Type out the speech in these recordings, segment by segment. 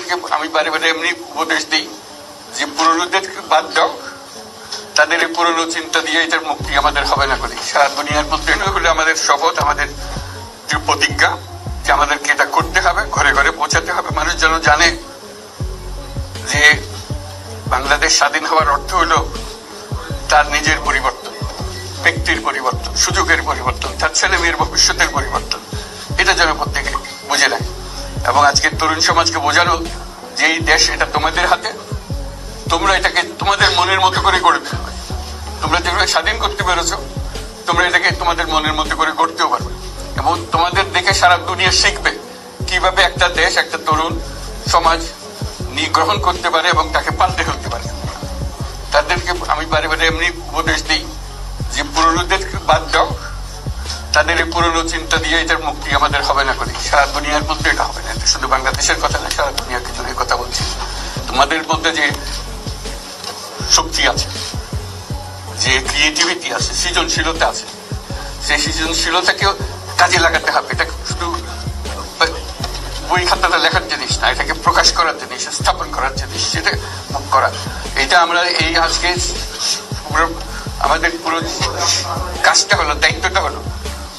তাদেরকে আমি বারে বারে এমনি উপদেশ দিই যে পুরনোদের বাদ দাও, তাদের এই পুরনো চিন্তা দিয়ে এটার মুক্তি আমাদের হবে না করি। সারা দুনিয়ার মধ্যে হলে আমাদের শপথ, আমাদের যে প্রতিজ্ঞা যে আমাদেরকে এটা করতে হবে, ঘরে ঘরে পৌঁছাতে হবে। মানুষ যেন জানে যে বাংলাদেশ স্বাধীন হওয়ার অর্থ হলো তার নিজের পরিবর্তন, ব্যক্তির পরিবর্তন, সুযোগের পরিবর্তন, তার ছেলে মেয়ের ভবিষ্যতের পরিবর্তন। এটা যেন প্রত্যেকে বুঝে নেয় এবং আজকের তরুণ সমাজকে বোঝানো যে এই দেশ এটা তোমাদের হাতে, তোমরা এটাকে তোমাদের মনের মতো করে গড়ে তুলবে। তোমরা যেভাবে স্বাধীন করতে পেরেছো, তোমরা এটাকে তোমাদের মনের মতো করে গড়তেও পারবে এবং তোমাদের দেখে সারা দুনিয়া শিখবে কিভাবে একটা দেশ, একটা তরুণ সমাজ গ্রহণ করতে পারে এবং তাকে পাল্টে ফেলতে পারে। তাদেরকে আমি বারে বারে এমনি উপদেশ দিই যে পুরনোদের বাদ দাও, তাদের এই পুরনো চিন্তা দিয়ে এটার মুক্তি আমাদের হবে না করি। সারা দুনিয়ার মধ্যে এটা হবে না, এটা শুধু বাংলাদেশের কথা না, সারা দুনিয়াকে জন্য কথা বলছি। তোমাদের মধ্যে যে শক্তি আছে, যে ক্রিয়েটিভিটি আছে, সৃজনশীলতা আছে, সেই সৃজনশীলতাকেও কাজে লাগাতে হবে। এটা শুধু বই খাতাটা লেখার জিনিস না, এটাকে প্রকাশ করার জিনিস, স্থাপন করার জিনিস, সেটা মুখ করা। এটা আমরা এই আজকে আমাদের পুরো কাজটা হলো, দায়িত্বটা হলো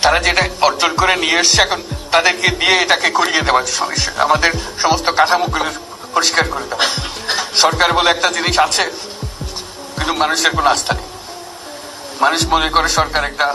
তারা যেটা অর্জন করে নিয়ে এসছে, এখন তাদেরকে দিয়ে এটাকে করিয়ে দেওয়া, আমাদের সমস্ত কাঠামোগুলো পরিষ্কার করে দেওয়া। সরকার বলে একটা জিনিস আছে কিন্তু মানুষের কোনো আস্থা নেই। মানুষ মনে করে সরকার একটা